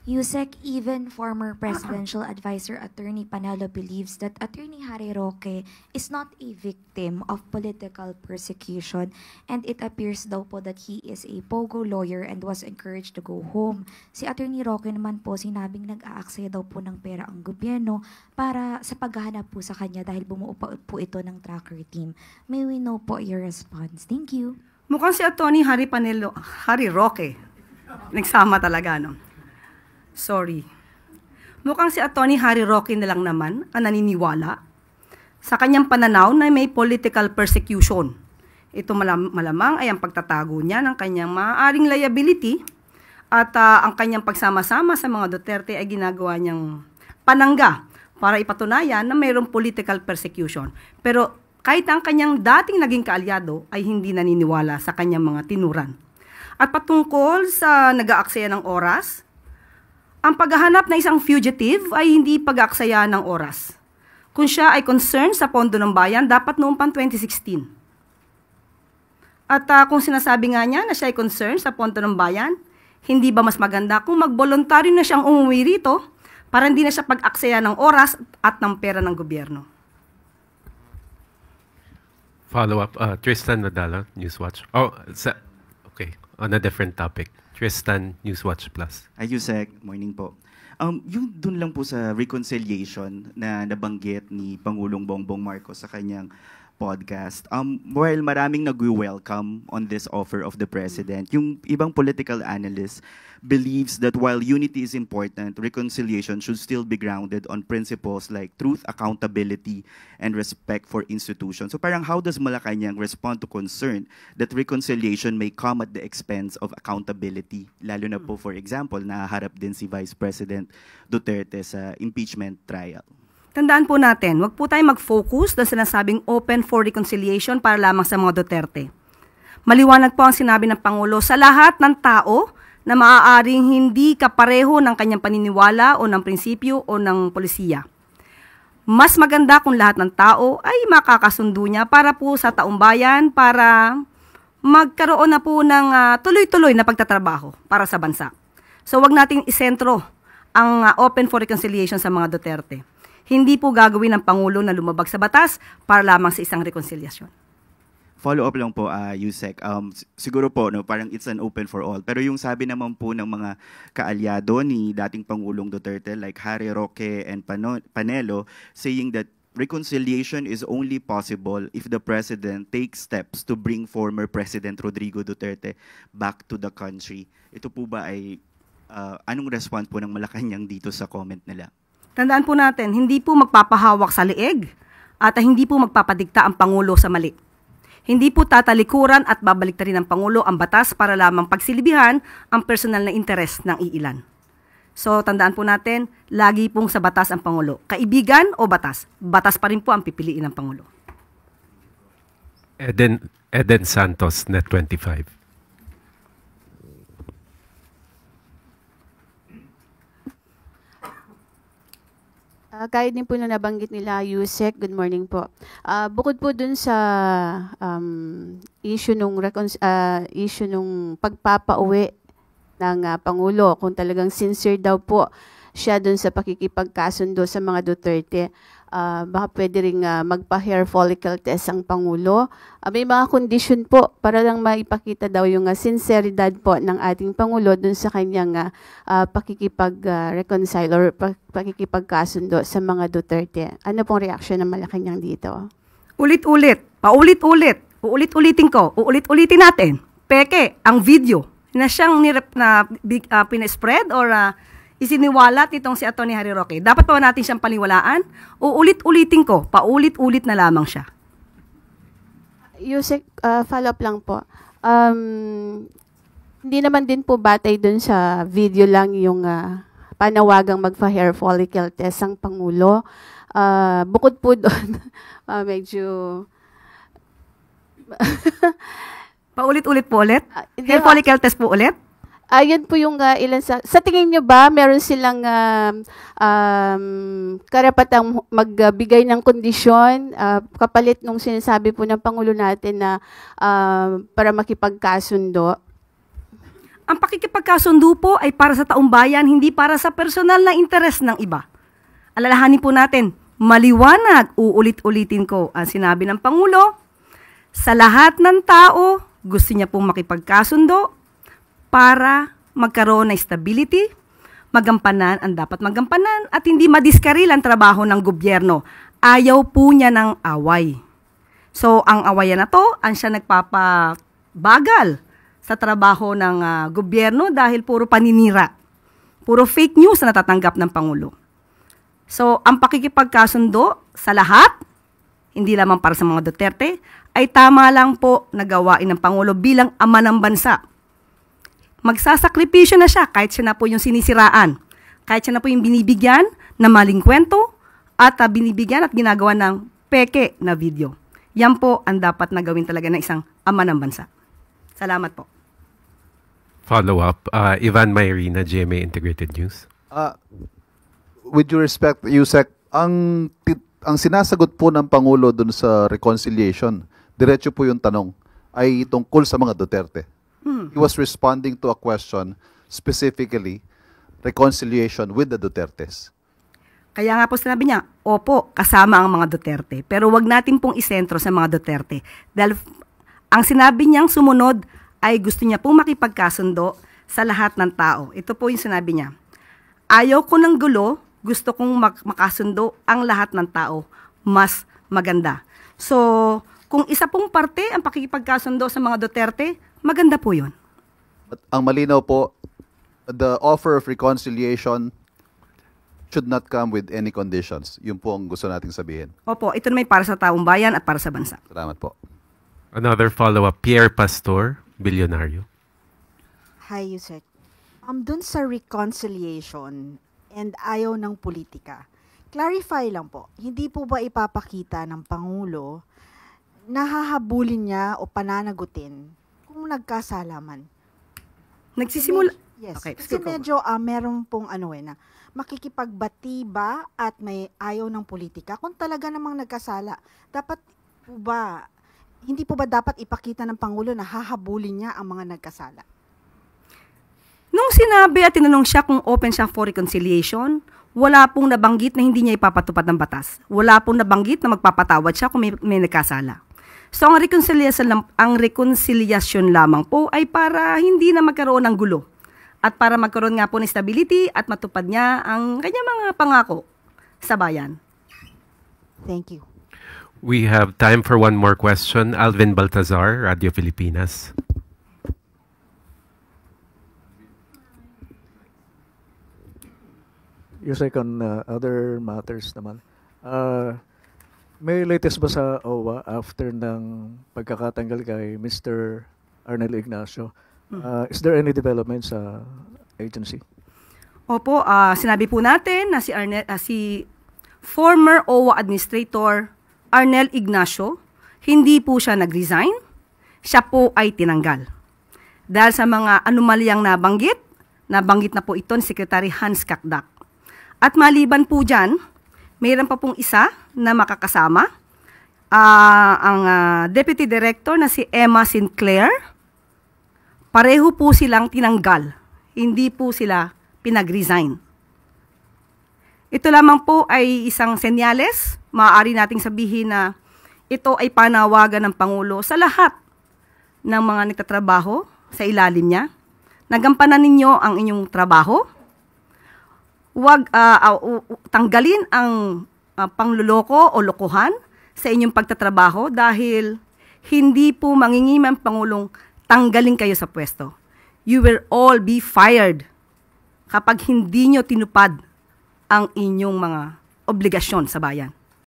Yusek, even former presidential advisor Attorney Panelo believes that Attorney Harry Roque is not a victim of political persecution, and it appears daw po that he is a pogo lawyer and was encouraged to go home. Si Attorney Roque naman po sinabing nag-aaksaya daw po ng pera ang gobyerno para sa paghahanap po sa kanya dahil bumuo pa po ito ng tracker team. May we know po your response? Thank you. Mukhang si Attorney Harry Roque. Nagsama talaga, no? Sorry. Mukhang si Attorney Harry Roque na lang naman ang naniniwala sa kanyang pananaw na may political persecution. Ito malamang ay ang pagtatago niya ng kanyang maaaring liability at ang kanyang pagsama-sama sa mga Duterte ay ginagawa niyang panangga para ipatunayan na mayroong political persecution. Pero kahit ang kanyang dating naging kaalyado ay hindi naniniwala sa kanyang mga tinuran. At patungkol sa nag-aaksaya ng oras, ang paghahanap ng isang fugitive ay hindi pag-aaksaya ng oras. Kung siya ay concerned sa pondo ng bayan, dapat noong pang 2016. At kung sinasabi nga niya na siya ay concerned sa pondo ng bayan, hindi ba mas maganda kung mag-voluntaryo na siyang umuwi rito para hindi na siya pag-aksaya ng oras at ng pera ng gobyerno? Follow-up, Tristan Nadala, Newswatch. Okay, on a different topic. Tristan, Newswatch Plus. Yusek, morning po. Yung dun lang po sa reconciliation na nabanggit ni Pangulong Bongbong Marcos sa kanyang podcast. While maraming nag-welcome on this offer of the President, yung ibang political analysts believes that while unity is important, reconciliation should still be grounded on principles like truth, accountability, and respect for institutions. So parang how does Malacanang respond to concern that reconciliation may come at the expense of accountability? Lalo na po, for example, naharap din si Vice President Duterte sa impeachment trial. Tandaan po natin, wag po tayo mag-focus na sinasabing open for reconciliation para lamang sa mga Duterte. Maliwanag po ang sinabi ng Pangulo sa lahat ng tao na maaaring hindi kapareho ng kanyang paniniwala o ng prinsipyo o ng polisiya. Mas maganda kung lahat ng tao ay makakasundo niya para po sa taumbayan, para magkaroon na po ng tuloy-tuloy na pagtatrabaho para sa bansa. So wag nating isentro ang open for reconciliation sa mga Duterte. Hindi po gagawin ng Pangulo na lumabag sa batas para lamang sa isang reconciliation. Follow-up lang po, Yusek. Siguro po, no, parang it's an open for all. Pero yung sabi naman po ng mga kaalyado ni dating Pangulong Duterte like Harry Roque and Panelo saying that reconciliation is only possible if the President takes steps to bring former President Rodrigo Duterte back to the country. Ito po ba ay anong response po ng Malacanang dito sa comment nila? Tandaan po natin, hindi po magpapahawak sa leeg at hindi po magpapadikta ang Pangulo sa mali. Hindi po tatalikuran at babaliktarin ng Pangulo ang batas para lamang pagsilibihan ang personal na interes ng iilan. So, tandaan po natin, lagi pong sa batas ang Pangulo. Kaibigan o batas? Batas pa rin po ang pipiliin ng Pangulo. Eden Santos, Net25. Kahit din po na nabanggit nila, Yusek, good morning po. Bukod po dun sa issue nung pagpapauwi ng Pangulo, kung talagang sincere daw po siya dun sa pakikipagkasundo sa mga Duterte, baka pwede rin magpa-hair follicle test ang Pangulo. May mga condition po para lang maipakita daw yung sinceridad po ng ating Pangulo dun sa kanyang pakikipag-reconcile or pakikipagkasundo sa mga Duterte. Ano pong reaction ng Malacanang dito? Ulit-ulit, paulit-ulit, uulit-ulitin ko, uulit-ulitin natin. Peke, ang video na siyang pinespread or isiniwalat nitong si Atty. Harry Roque. Dapat pa natin siyang paniwalaan o ulit-ulitin ko, paulit-ulit na lamang siya? Yusek, follow-up lang po. Hindi naman din po batay dun sa video lang yung panawagang magpa-hair follicle test ang Pangulo. Bukod po doon, medyo... Paulit-ulit po ulit? Hair follicle test po ulit? Ayun po yung ilan sa tingin nyo ba meron silang karapatang magbigay ng kondisyon kapalit nung sinasabi po ng Pangulo natin na para makipagkasundo? Ang pakikipagkasundo po ay para sa taong bayan, hindi para sa personal na interes ng iba. Alalahanin po natin, maliwanag, uulit-ulitin ko ang sinabi ng Pangulo, sa lahat ng tao, gusto niya pong makipagkasundo para magkaroon ng stability, magampanan ang dapat magampanan at hindi madiskaril ang trabaho ng gobyerno. Ayaw po niya ng away. So, ang awayan na to, ang siya nagpapabagal sa trabaho ng gobyerno dahil puro paninira. Puro fake news na natatanggap ng Pangulo. So, ang pakikipagkasundo sa lahat, hindi lamang para sa mga Duterte, ay tama lang po na gawain ng Pangulo bilang ama ng bansa. Magsasakripisyo na siya kahit siya na po yung sinisiraan. Kahit siya na po yung binibigyan na maling kwento at binibigyan at ginagawa ng peke na video. Yan po ang dapat na gawin talaga ng isang ama ng bansa. Salamat po. Follow-up, Ivan Mayrina, GMA Integrated News. With due respect, Yusek, ang sinasagot po ng Pangulo dun sa reconciliation, diretso po yung tanong, ay tungkol sa mga Duterte. He was responding to a question, specifically, reconciliation with the Dutertes. Kaya nga po sinabi niya, opo, kasama ang mga Duterte. Pero wag natin pong isentro sa mga Duterte. Dahil ang sinabi niyang sumunod ay gusto niya pong makipagkasundo sa lahat ng tao. Ito po yung sinabi niya. Ayaw ko ng gulo, gusto kong makasundo ang lahat ng tao. Mas maganda. So, kung isa pong parte ang pakikipagkasundo sa mga Duterte, maganda po yun. At ang malinaw po, the offer of reconciliation should not come with any conditions. Yun po ang gusto nating sabihin. Opo, ito naman para sa taong bayan at para sa bansa. Salamat po. Another follow-up, Pierre Pastor, Bilyonaryo. Hi, Yusek. Dun sa reconciliation and ayaw ng politika, clarify lang po, hindi po ba ipapakita ng Pangulo na hahabulin niya o pananagutin kung nagkasalaman? Nagsisimula... Yes, Okay, kasi sige po. medyo meron pong na makikipagbati ba at may ayaw ng politika kung talaga namang nagkasala. Dapat po ba, hindi po ba dapat ipakita ng Pangulo na hahabulin niya ang mga nagkasala? Nung sinabi at tinanong siya kung open siya for reconciliation, wala pong nabanggit na hindi niya ipapatupad ng batas. Wala pong nabanggit na magpapatawad siya kung may nagkasala. So ang reconciliation lamang po ay para hindi na magkaroon ng gulo at para magkaroon nga po ng stability at matupad niya ang kanyang mga pangako sa bayan. Thank you. We have time for one more question. Alvin Baltazar, Radio Filipinas. Yusek, on other matters naman. May latest ba sa OWA after ng pagkakatanggal kay Mr. Arnel Ignacio? Is there any development sa agency? Opo, sinabi po natin na si former OWA Administrator Arnel Ignacio, hindi po siya nag-resign, siya po ay tinanggal. Dahil sa mga anomalyang nabanggit na po ito ni Secretary Hans Kakdak. At maliban po dyan, mayroon pa pong isa na makakasama, ang Deputy Director na si Emma Sinclair. Pareho po silang tinanggal, hindi po sila pinag-resign. Ito lamang po ay isang senyales, maaari nating sabihin na ito ay panawagan ng Pangulo sa lahat ng mga nagtatrabaho sa ilalim niya. Nagampanan ninyo ang inyong trabaho. Huwag tanggalin ang pangluloko o lokohan sa inyong pagtatrabaho dahil hindi po mangingim ang Pangulong tanggalin kayo sa pwesto. You will all be fired kapag hindi nyo tinupad ang inyong mga obligasyon sa bayan.